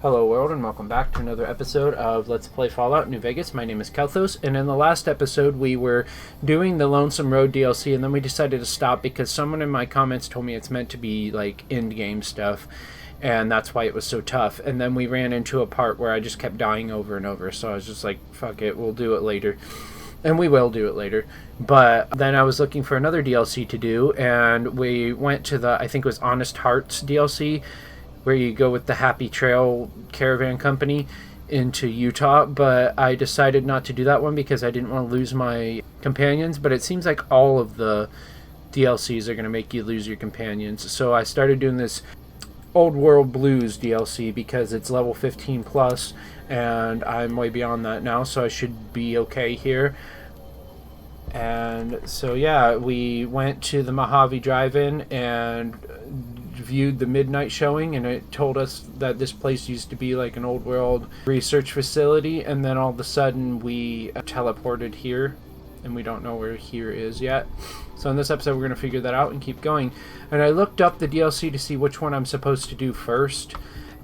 Hello world and welcome back to another episode of Let's Play Fallout New Vegas. My name is Kelthos, and in the last episode we were doing the Lonesome Road DLC, and then we decided to stop because someone in my comments told me it's meant to be like end game stuff, and that's why it was so tough. And then we ran into a part where I just kept dying over and over, so I was just like, fuck it, we'll do it later. And we will do it later. But then I was looking for another DLC to do, and we went to the, I think it was Honest Hearts DLC, where you go with the Happy Trail Caravan Company into Utah, but I decided not to do that one because I didn't want to lose my companions, but it seems like all of the DLCs are going to make you lose your companions. So I started doing this Old World Blues DLC because it's level 15 plus, and I'm way beyond that now, so I should be okay here. And so yeah, we went to the Mojave Drive-In and viewed the midnight showing, and it told us that this place used to be like an old world research facility, and then all of a sudden we teleported here, and we don't know where here is yet. So in this episode we're going to figure that out and keep going. And I looked up the DLC to see which one I'm supposed to do first,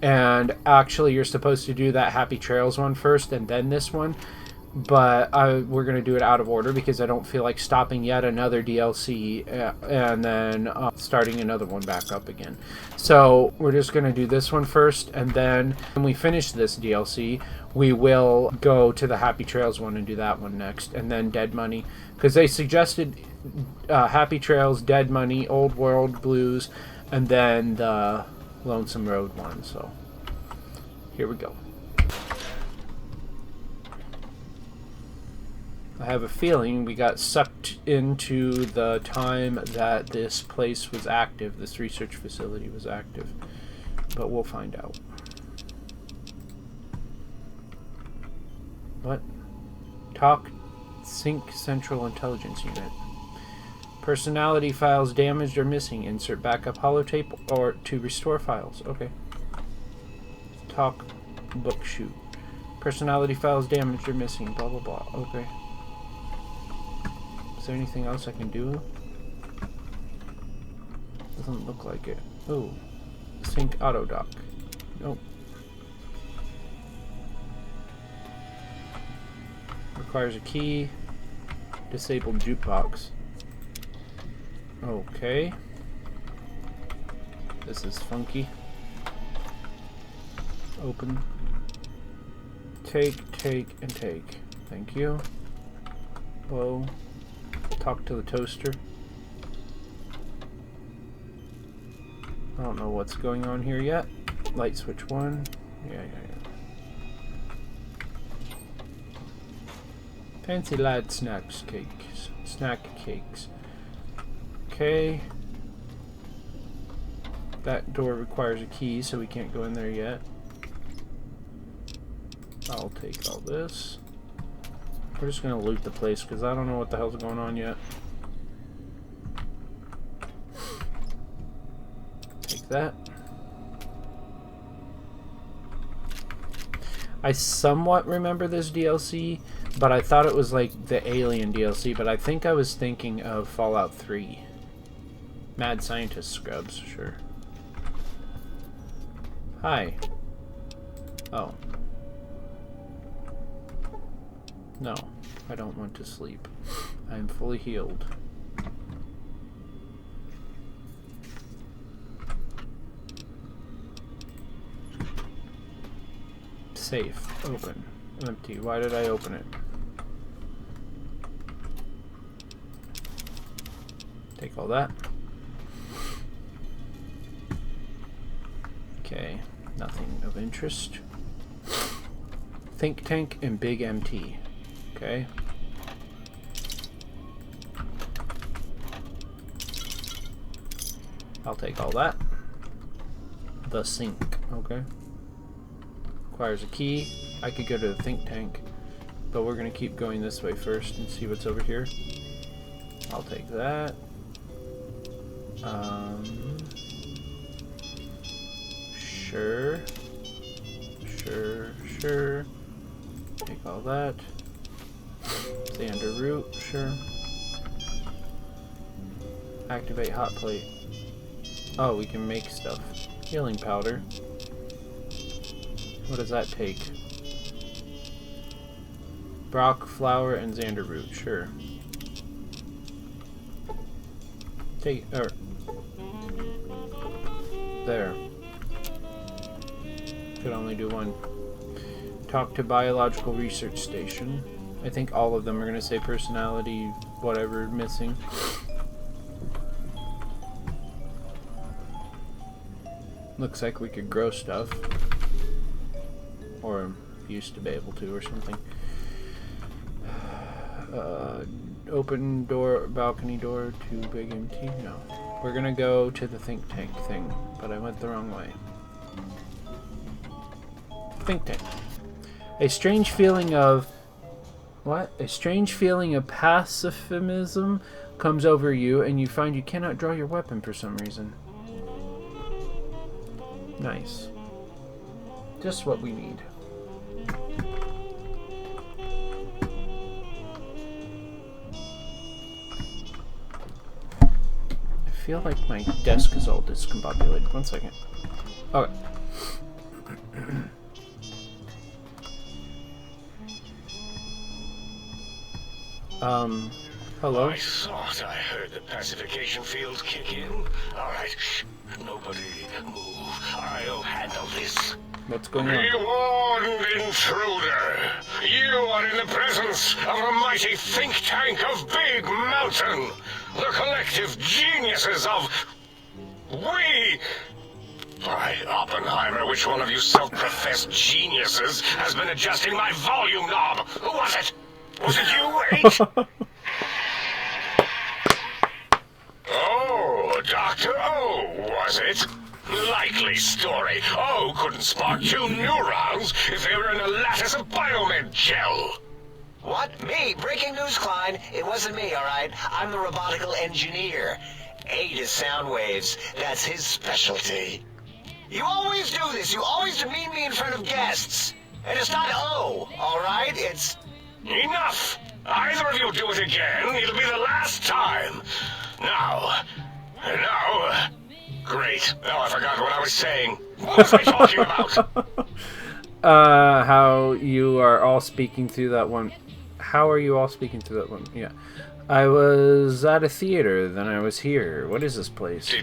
and actually you're supposed to do that Happy Trails one first and then this one. But we're going to do it out of order because I don't feel like stopping yet another DLC and then starting another one back up again. So we're just going to do this one first, and then when we finish this DLC, we will go to the Happy Trails one and do that one next, and then Dead Money. Because they suggested Happy Trails, Dead Money, Old World Blues, and then the Lonesome Road one. So here we go. I have a feeling we got sucked into the time that this place was active, this research facility was active, but we'll find out. What? Talk Sync Central Intelligence Unit. Personality files damaged or missing. Insert backup holotape or to restore files. Okay. Talk book shoot. Personality files damaged or missing. Blah blah blah. Okay. Is there anything else I can do? Doesn't look like it. Oh, sync auto dock. Nope. Requires a key. Disabled jukebox. Okay. This is funky. Open. Take, and take. Thank you. Hello. Talk to the toaster. I don't know what's going on here yet. Light switch 1. Yeah. Fancy lad snack cakes. Okay. That door requires a key, so we can't go in there yet. I'll take all this. We're just gonna loot the place because I don't know what the hell's going on yet. Take that. I somewhat remember this DLC, but I thought it was like the Alien DLC, but I think I was thinking of Fallout 3. Mad Scientist Scrubs, sure. Hi. Oh. No, I don't want to sleep. I am fully healed. Safe. Open. Empty. Why did I open it? Take all that. Okay. Nothing of interest. Think Tank and Big MT. Okay. I'll take all that. The sink. Okay. Requires a key. I could go to the think tank, but we're going to keep going this way first and see what's over here. I'll take that. Sure. Take all that. Stay under root, sure. Activate hot plate. Oh, we can make stuff. Healing powder. What does that take? Brock, flower, and xander root. Sure. Take or there. Could only do one. Talk to biological research station. I think all of them are gonna say personality, whatever, missing. Looks like we could grow stuff. Or used to be able to or something. Open door, balcony door, too big empty? No. We're gonna go to the think tank thing, but I went the wrong way. Think tank. A strange feeling of... What? A strange feeling of pacifism comes over you, and you find you cannot draw your weapon for some reason. Nice. Just what we need. I feel like my desk is all discombobulated. 1 second. Okay. Hello? I thought I heard the pacification field kick in. Alright, shh. Nobody move. I'll handle this. What's going on? Rewarded intruder! You are in the presence of a mighty think tank of Big Mountain! The collective geniuses of... We... By Oppenheimer, which one of you self-professed geniuses has been adjusting my volume knob? Who was it? Was it you, H? Oh, Dr. O, was it? Likely story. O couldn't spark 2 neurons if they were in a lattice of biomed gel. What? Me? Breaking news, Klein. It wasn't me, alright? I'm the robotical engineer. Aid is sound waves. That's his specialty. You always do this. You always demean me in front of guests. And it's not O, alright? It's... Enough! Either of you do it again, it'll be the last time. Now... Great. Now I forgot what I was saying. What was I talking about? How you are all speaking through that one. How are you all speaking through that one? Yeah. I was at a theater, then I was here. What is this place?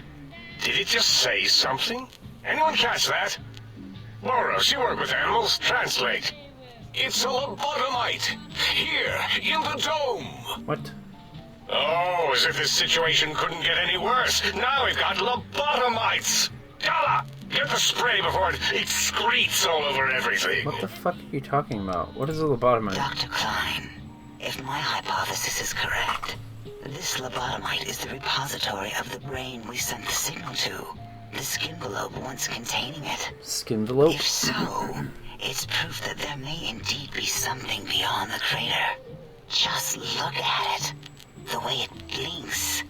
Did it just say something? Anyone catch that? Boros, you work with animals. Translate. It's a lobotomite. Here, in the dome. What? Oh, as if this situation couldn't get any worse. Now we've got lobotomites. Dala, get the spray before it excretes all over everything. What the fuck are you talking about? What is a lobotomite? Dr. Klein, if my hypothesis is correct, this lobotomite is the repository of the brain we sent the signal to. The skinvelope once containing it. Skinvelope? If so, it's proof that there may indeed be something beyond the crater. Just look at it. The way it blinks.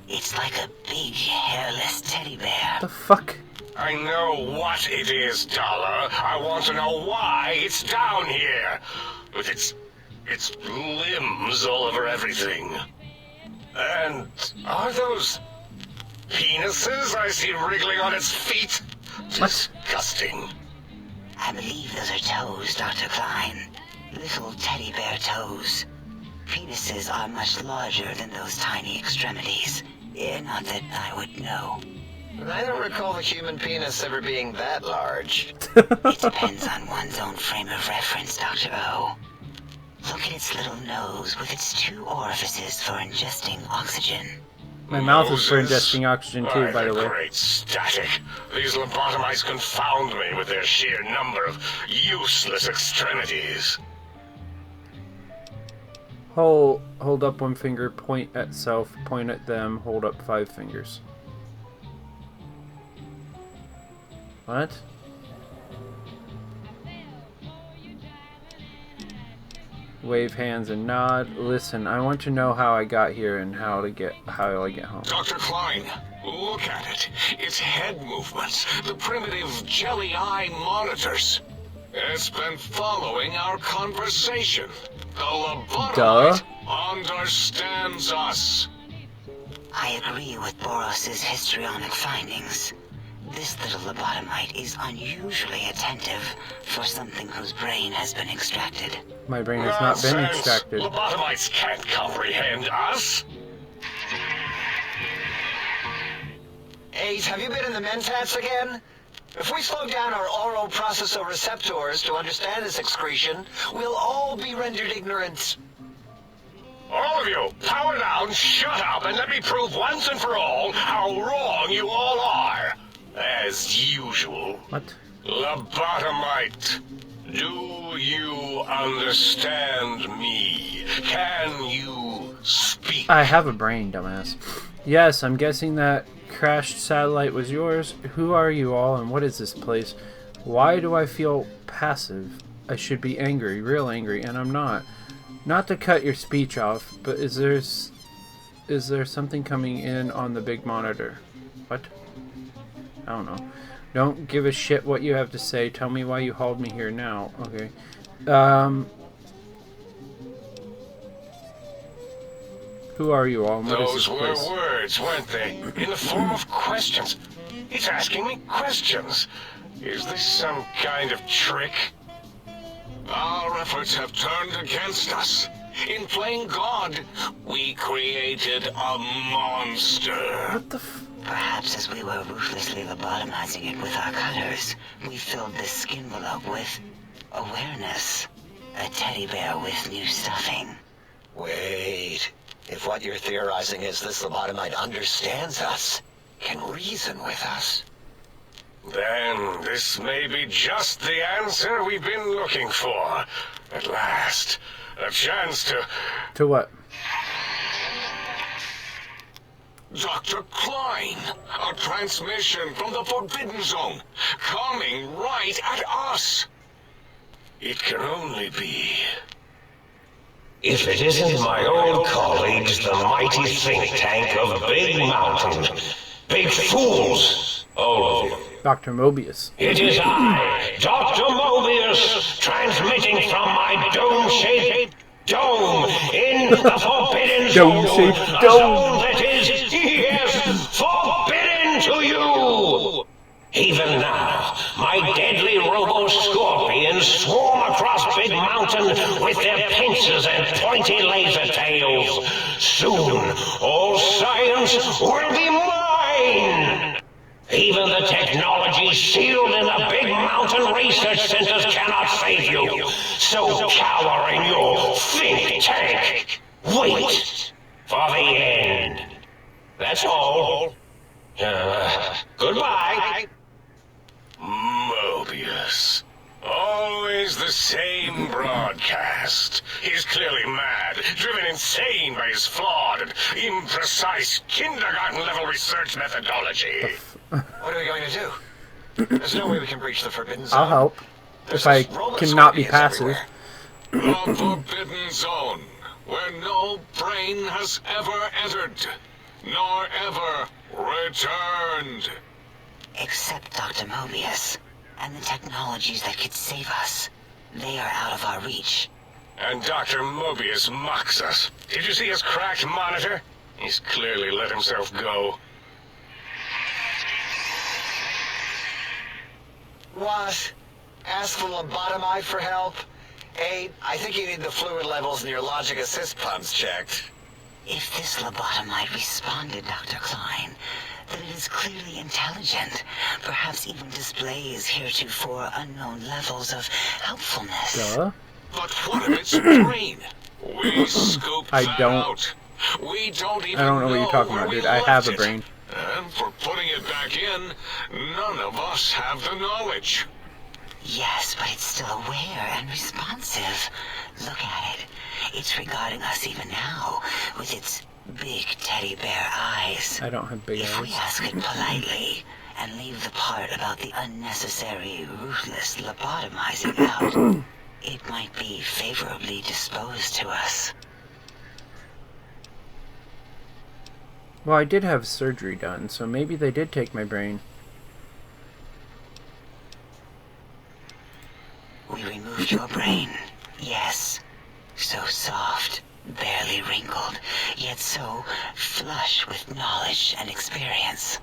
It's like a big, hairless teddy bear. What the fuck? I know what it is, Dala. I want to know why it's down here. With its limbs all over everything. And are those penises I see wriggling on its feet? Disgusting. I believe those are toes, Dr. Klein. Little teddy bear toes. Penises are much larger than those tiny extremities. Not that I would know. I don't recall the human penis ever being that large. It depends on one's own frame of reference, Dr. O. Look at its little nose with its 2 orifices for ingesting oxygen. My mouth is for ingesting oxygen too, by the way. Great static. These lobotomites confound me with their sheer number of useless extremities. Hold up 1 finger, point at self, point at them, hold up 5 fingers. What? Wave hands and nod. Listen, I want to know how I got here and how I get home. Dr. Klein, look at it. Its head movements, the primitive jelly eye monitors. It's been following our conversation. The lobotomite understands us. I agree with Boros's histrionic findings. This little lobotomite is unusually attentive for something whose brain has been extracted. My brain has not been Nonsense. extracted. Lobotomites can't comprehend us. Ace, have you been in the mentats again? If we slow down our oral processoreceptors to understand this excretion, we'll all be rendered ignorant. All of you, power down, shut up, and let me prove once and for all how wrong you all are. As usual. What? Lobotomite, do you understand me? Can you speak? I have a brain, dumbass. Yes, I'm guessing that crashed satellite was yours. Who are you all, and what is this place? Why do I feel passive? I should be angry, real angry, and I'm not. Not to cut your speech off, but is there something coming in on the big monitor? What? I don't know. Don't give a shit what you have to say. Tell me why you hauled me here now. Okay. Who are you all? And what is Those this were place? words, weren't they? In the form of questions. It's asking me questions. Is this some kind of trick? Our efforts have turned against us. In playing God, we created a monster. What the f... Perhaps as we were ruthlessly lobotomizing it with our cutters, we filled this skin envelope with awareness. A teddy bear with new stuffing. Wait. If what you're theorizing is this lobotomite understands us, can reason with us, Then this may be just the answer we've been looking for. At last, a chance to... To what? Dr. Klein, a transmission from the Forbidden Zone, coming right at us. It can only be... If it isn't my old colleagues, the mighty think tank of Big Mountain. Big fools, all of you. Dr. Mobius. It is I, Dr. Mobius, transmitting from my dome-shaped dome in the Forbidden Zone. Dome-shaped A dome. zone that is, yes, forbidden to you. Even now, my deadly robo-scorpions swarm across Big Mountain with their pincers and pointy laser tails. Soon, all science will be mine. Even the technology sealed in the Big Mountain research centers cannot save you. So cower in your think tank. Wait for the end. That's all. Goodbye. Mobius. Always the same broadcast. He's clearly mad, driven insane by his flawed and imprecise kindergarten-level research methodology. what are we going to do? There's no way we can breach the Forbidden Zone. I'll help. If I cannot be passive. The Forbidden Zone, where no brain has ever entered, nor ever returned. Except Dr. Mobius, and the technologies that could save us. They are out of our reach. And Dr. Mobius mocks us. Did you see his cracked monitor? He's clearly let himself go. What? Ask the lobotomite for help? Hey, I think you need the fluid levels in your logic assist pumps checked. If this lobotomite responded, Dr. Klein, then it is clearly intelligent, perhaps even displays heretofore unknown levels of helpfulness. Duh. But what of its brain? We scooped I that don't- out. We don't even I don't know what you're talking where about, we dude. I have a left it. brain. And for putting it back in, none of us have the knowledge. Yes, but it's still aware and responsive. Look at it. It's regarding us even now, with its big teddy bear eyes. I don't have big If we eyes. ask it politely, and leave the part about the unnecessary, ruthless lobotomizing out, it might be favorably disposed to us. Well, I did have surgery done, so maybe they did take my brain. We removed your brain, yes. So soft, barely wrinkled, yet so flush with knowledge and experience.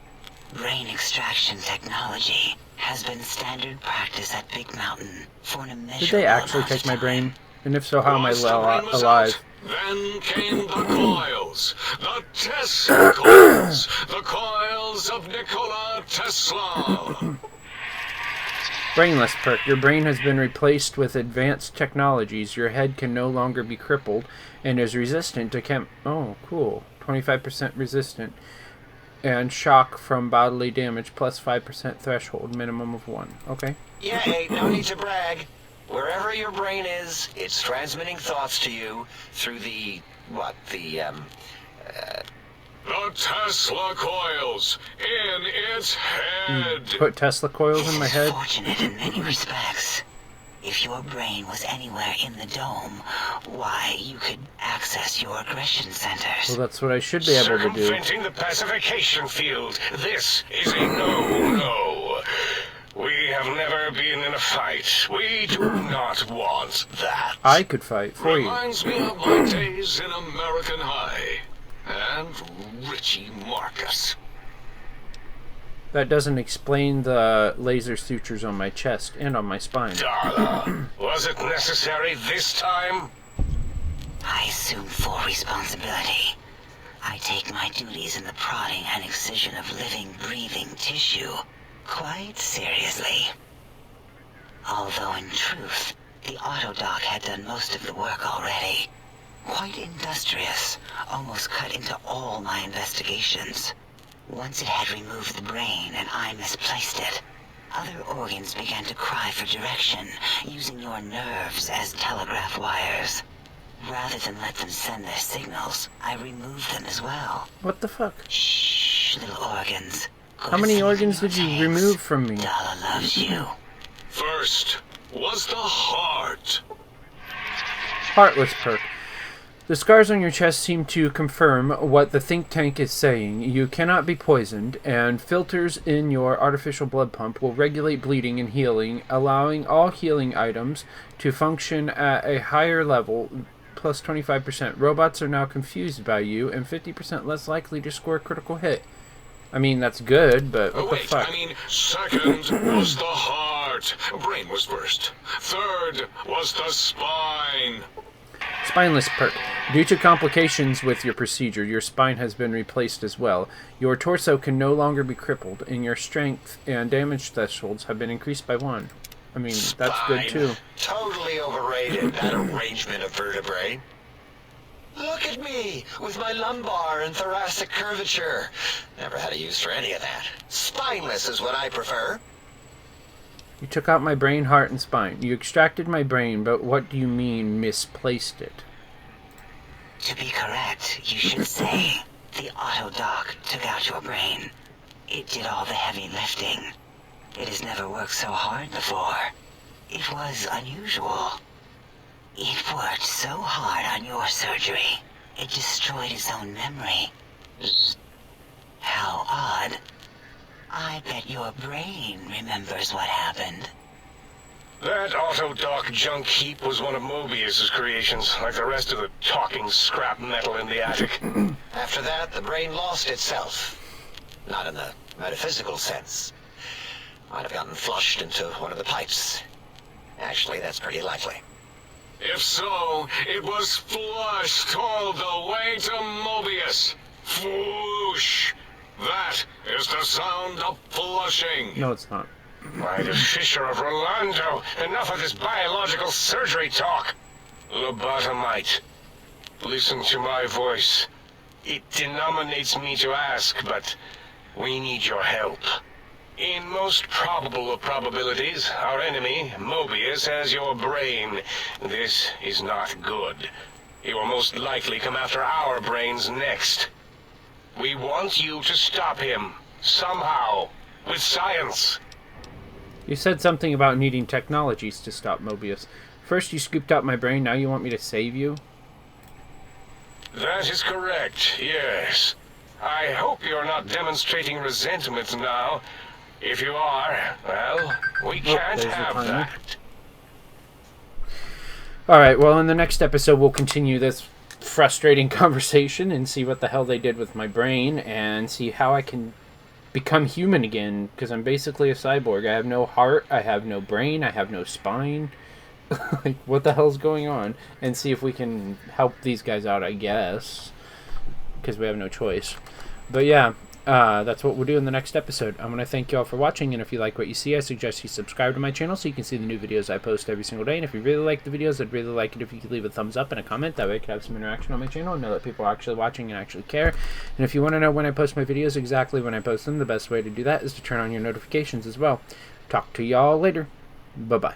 Brain extraction technology has been standard practice at Big Mountain for an immeasurable Did they actually amount of take my time. brain? And if so, how am I Once the brain was alive? out, then came the coils. The Tesla coils. The coils of Nikola Tesla. Brainless perk. Your brain has been replaced with advanced technologies. Your head can no longer be crippled and is resistant to Oh, cool. 25% resistant. And shock from bodily damage plus 5% threshold, minimum of 1. Okay. Yeah, hey, no need to brag. Wherever your brain is, it's transmitting thoughts to you through the The Tesla coils in its head. Put Tesla coils in my This is head. fortunate in many respects. If your brain was anywhere in the dome, why, you could access your aggression centers. Well, that's what I should be able to do. Circumventing the pacification field. This is a no-no. We have never been in a fight. We do not want that. I could fight for you. Reminds me of my days in American High. And Richie Marcus. That doesn't explain the laser sutures on my chest and on my spine. Darla, was it necessary this time? I assume full responsibility. I take my duties in the prodding and excision of living, breathing tissue quite seriously. Although in truth, the Autodoc had done most of the work already. Quite industrious, almost cut into all my investigations. Once it had removed the brain and I misplaced it, other organs began to cry for direction, using your nerves as telegraph wires. Rather than let them send their signals, I removed them as well. What the fuck? Shh, little organs. Go How to many sleep in organs your did you tanks. remove from me? Dala loves you. First was the heart. Heartless perk. The scars on your chest seem to confirm what the think tank is saying. You cannot be poisoned, and filters in your artificial blood pump will regulate bleeding and healing, allowing all healing items to function at a higher level, plus 25%. Robots are now confused by you, and 50% less likely to score a critical hit. I mean, that's good, but what the Wait, fuck? I mean, second was the heart. Brain was first. Third was the spine. Spineless perk. Due to complications with your procedure, your spine has been replaced as well. Your torso can no longer be crippled, and your strength and damage thresholds have been increased by 1. I mean, that's good Spine. too. Totally overrated, that arrangement of vertebrae. Look at me, with my lumbar and thoracic curvature. Never had a use for any of that. Spineless is what I prefer. You took out my brain, heart, and spine. You extracted my brain, but what do you mean misplaced it? To be correct, you should say the Autodoc took out your brain. It did all the heavy lifting. It has never worked so hard before. It was unusual. It worked so hard on your surgery, it destroyed its own memory. How odd. I bet your brain remembers what happened. That Autodoc junk heap was one of Mobius's creations, like the rest of the talking scrap metal in the attic. After that, the brain lost itself. Not in the metaphysical sense. Might have gotten flushed into one of the pipes. Actually, that's pretty likely. If so, it was flushed all the way to Mobius. Flush. That is the sound of flushing. No, it's not. By the Fisher of Rolando, enough of this biological surgery talk. Lobotomite, listen to my voice. It denominates me to ask, but we need your help. In most probable of probabilities, our enemy, Mobius, has your brain. This is not good. He will most likely come after our brains next. We want you to stop him, somehow, with science. You said something about needing technologies to stop Mobius. First you scooped out my brain, now you want me to save you? That is correct, yes. I hope you're not demonstrating resentment now. If you are, well, we can't there's the have timer. that. Alright, well in the next episode we'll continue this frustrating conversation and see what the hell they did with my brain and see how I can become human again, because I'm basically a cyborg. I have no heart, I have no brain, I have no spine. Like, what the hell's going on? And see if we can help these guys out, I guess, because we have no choice. But yeah, that's what we'll do in the next episode. I'm going to thank you all for watching, and if you like what you see, I suggest you subscribe to my channel so you can see the new videos I post every single day. And if you really like the videos, I'd really like it if you could leave a thumbs up and a comment. That way I could have some interaction on my channel and know that people are actually watching and actually care. And if you want to know when I post my videos, exactly when I post them, the best way to do that is to turn on your notifications as well. Talk to y'all later. Bye-bye.